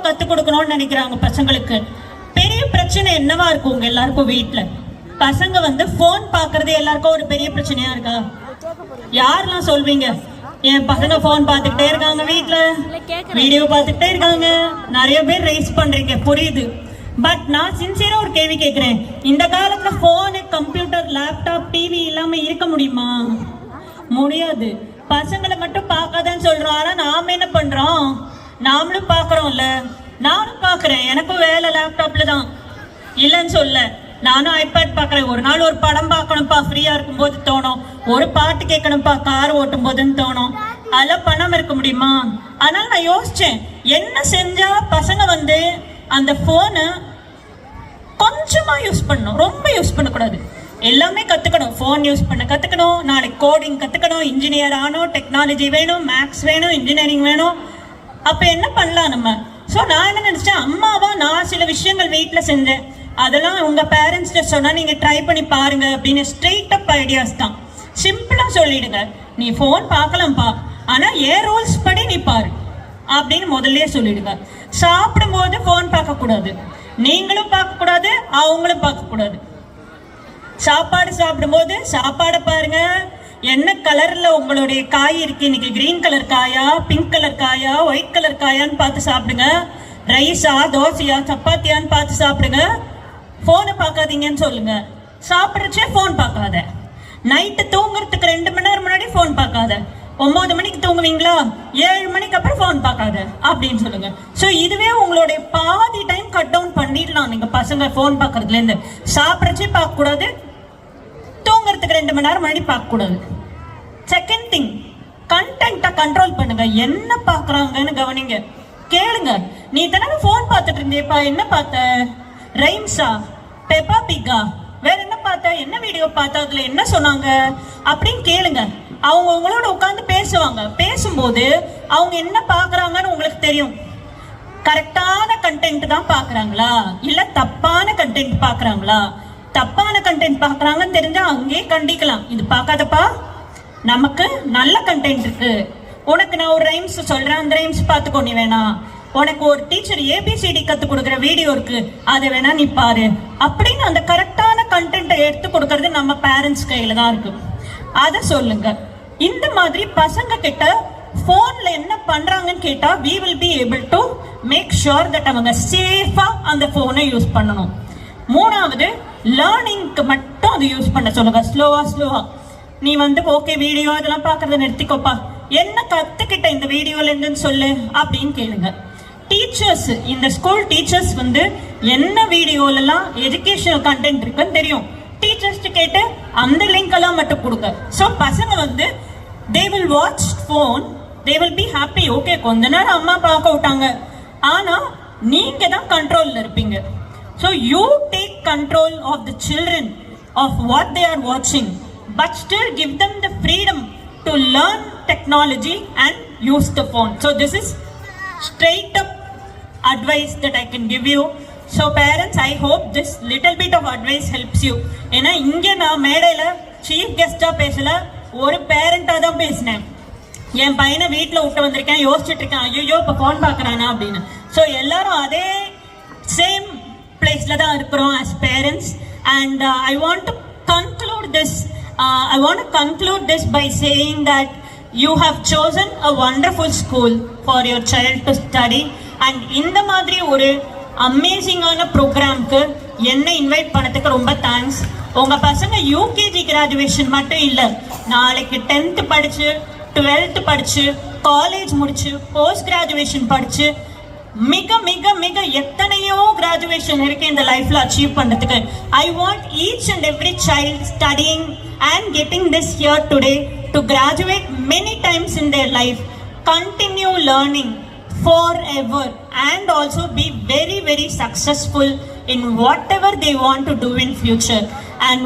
கத்துக் கொடுக்கணும்னு நினைக்கிறாங்க பசங்களுக்கு. பெரிய பிரச்சனை என்னவா இருக்கும் உங்க எல்லாருக்கும் வீட்டுல? பசங்க வந்து போன் பாக்குறது எல்லாருக்கும் ஒரு பெரிய பிரச்சனையா இருக்கா? யாரெல்லாம் சொல்வீங்க என் பசங்க போன் பார்த்துக்கிட்டே இருக்காங்க, வீட்டுல வீடியோ பார்த்துக்கிட்டே இருக்காங்க? நிறைய பேர் ரைஸ் பண்றீங்க, புரியுது. பட் நான் சின்சியரா ஒரு கேள்வி கேட்கிறேன். இந்த காலத்துல போனு, கம்ப்யூட்டர், லேப்டாப், டிவி இல்லாம இருக்க முடியுமா? முடியாது. பசங்களை மட்டும் பார்க்காதன்னு சொல்றோம், ஆனா நாம என்ன பண்றோம்? நாமளும் பாக்குறோம்ல. நானும் பாக்குறேன், எனக்கும் வேலை லேப்டாப்ல தான், இல்லைன்னு சொல்ல. நானும் ஐபேட் பாக்குறேன். ஒரு நாள் ஒரு படம் பார்க்கணும்ப்பா, ஃப்ரீயா இருக்கும் போது தோணும். ஒரு பாட்டு கேட்கணும்ப்பா, கார் ஓட்டும் போதுன்னு தோணும். அதெல்லாம் பண்ணாம இருக்க முடியுமா? அதனால நான் யோசிச்சேன், என்ன செஞ்சா பசங்க வந்து அந்த போனை கொஞ்சமா யூஸ் பண்ணணும், ரொம்ப யூஸ் பண்ணக்கூடாது. எல்லாமே கத்துக்கணும். போன் யூஸ் பண்ண கத்துக்கணும், நாளைக்கு கோடிங் கத்துக்கணும், இன்ஜினியர் ஆகணும், டெக்னாலஜி வேணும், மேக்ஸ் வேணும், இன்ஜினியரிங் வேணும். அப்ப என்ன பண்ணலாம் நம்ம? ஸோ நான் என்ன நினைச்சேன், அம்மாவா நான் சில விஷயங்கள் வீட்டுல செஞ்சேன், அதெல்லாம் உங்க பேரண்ட்ஸ்ட சொன்னா நீங்க ட்ரை பண்ணி பாருங்க அப்படின்னு. ஸ்ட்ரெயிட் அப் ஐடியாஸ் தான், சிம்பிளா சொல்லிடுங்க. நீ போன் பார்க்கலாம்ப்பா, ஆனா ஏன் ரூல்ஸ் படி நீ பாரு அப்படின்னு முதல்லயே சொல்லிடுங்க. சாப்பிடும் போது போன் பார்க்க கூடாது, நீங்களும் பார்க்க கூடாது, அவங்களும் பார்க்க கூடாது. சாப்பாடு சாப்பிடும் போது சாப்பாடை பாருங்க, என்ன கலர்ல உங்களுடைய காய் இருக்கு, இன்னைக்கு கிரீன் கலர் காயா, பிங்க் கலர் காயா, ஒயிட் கலர் காயான்னு பார்த்து சாப்பிடுங்க. ரைஸா, தோசையா, சப்பாத்தியான்னு பார்த்து சாப்பிடுங்க. போனை பார்க்காதீங்கன்னு சொல்லுங்க. சாப்பிடுறச்சே போன் பார்க்காத. நைட்டு தூங்குறதுக்கு 2 மணி நேரம் முன்னாடி போன் பார்க்காத. 9 மணிக்கு தூங்குவீங்களா, 7 மணிக்கு அப்புறம் போன் பார்க்காத அப்படின்னு சொல்லுங்க. ஸோ இதுவே உங்களுடைய பாதி டைம் கட் டவுன் பண்ணிடலாம் நீங்க பசங்க போன் பார்க்கறதுல இருந்து. சாப்பிட்றச்சே பார்க்க கூடாது, தூங்குறதுக்கு 2 மணி நேரம் முன்னாடி பார்க்க கூடாது. செகண்ட் திங், கண்டென்ட்டை கண்ட்ரோல் பண்ணுங்க. என்ன பார்க்கறாங்கன்னு கவனிங்க, கேளுங்க. நீ தானே போன் பார்த்துட்டு இருந்தேப்பா, என்ன பார்த்த? ரைம்ஸா, பெப்பா பிக்கா, வேற என்ன பார்த்த? என்ன வீடியோ பார்த்த? அதுல என்ன சொன்னாங்க அப்படின்னு கேளுங்க. அவங்க உங்களோட உட்காந்து பேசுவாங்க. பேசும்போது அவங்க என்ன பாக்குறாங்கன்னு உங்களுக்கு தெரியும். கரெக்டான கண்டென்ட் தான் பாக்குறாங்களா, இல்ல தப்பான கண்டென்ட் பாக்குறாங்களா? தப்பான கண்டென்ட் பாக்குறாங்கன்னு தெரிஞ்சா அங்கேயே கண்டிக்கலாம், இது பார்க்காதப்பா, நமக்கு நல்ல கண்டென்ட் இருக்கு, உனக்கு நான் ஒரு ரைம்ஸ் சொல்றேன், அந்த ரைம்ஸ் பார்த்துக்கோ, நீ வேணா, உனக்கு ஒரு டீச்சர் ஏபிசிடி கத்து கொடுக்குற வீடியோ இருக்கு, அதை வேணா நீ பாரு அப்படின்னு அந்த கரெக்டான கண்டென்ட்டை எடுத்து கொடுக்கறது நம்ம பேரண்ட்ஸ் கையில தான் இருக்கு. அதை சொல்லுங்க. இந்த மாதிரி பசங்க கிட்ட போன்ல என்ன பண்றாங்கன்னு கேட்டா we will be able to make sure that அவங்க சேஃபா அந்த போனை யூஸ் பண்ணணும். மூணாவது, லேர்னிங்க்கு மட்டும் அதை யூஸ் பண்ண சொல்லுங்க. ஸ்லோவா நீ வந்து ஓகே வீடியோ அதெல்லாம் பாக்குறத நிறுத்திக்கோப்பா, என்ன கத்துக்கிட்ட இந்த வீடியோல இருந்துன்னு சொல்லு அப்படின்னு கேளுங்க. டீச்சர்ஸ், இந்த ஸ்கூல் டீச்சர்ஸ் வந்து என்ன வீடியோலாம் எஜுகேஷனல் கண்டென்ட் இருக்குன்னு தெரியும். டீச்சர்ஸ் கேட்டு அந்த லிங்க் எல்லாம் மட்டும் கொடுங்க. ஸோ பசங்க வந்து they will watch phone, they will be happy. Okay, கொஞ்ச நேரம் அம்மா பார்க்க விட்டாங்க, ஆனா நீங்க தான் கண்ட்ரோல்ல இருப்பீங்க. So you take control of the children of what they are வாட்சிங், but still give them the freedom to learn technology and use the phone. So this is straight up advice that I can give you. So parents, I hope this little bit of advice helps you. ஏன்னா இங்க நான் மேடையில chief கெஸ்டா பேசல, ஒரு பேரண்டா தான் பேசினேன். என் பையனை வீட்டுல விட்டு வந்திருக்கேன், யோசிச்சுட்டு இருக்கேன், ஐயோ இப்ப போன் பாக்குறானா அப்படின்னு. ஸோ எல்லாரும் அதே சேம் பிளேஸ்ல தான் இருக்கிறோம் as parents. And I want to conclude this by saying that you have chosen a wonderful school for your child to study. And இந்த மாதிரி ஒரு அமேசிங்கான ப்ரோக்ராம்க்கு என்ன இன்வைட் பண்ணதுக்கு ரொம்ப தேங்க்ஸ். உங்க பசங்க யூகேஜி கிராஜுவேஷன் மட்டும் இல்ல, நாளைக்கு 10th படிச்சு, 12th படிச்சு, காலேஜ் முடிச்சு, போஸ்ட் கிராஜுவேஷன் படிச்சு, மிக மிக மிக எத்தனையோ கிராஜுவேஷன் இருக்கு இந்த லைஃப்ல அச்சீவ் பண்றதுக்கு. I want each and every child studying and getting this here today to graduate many times in their life, continue learning forever, and also be very very successful in whatever they want to do in future. And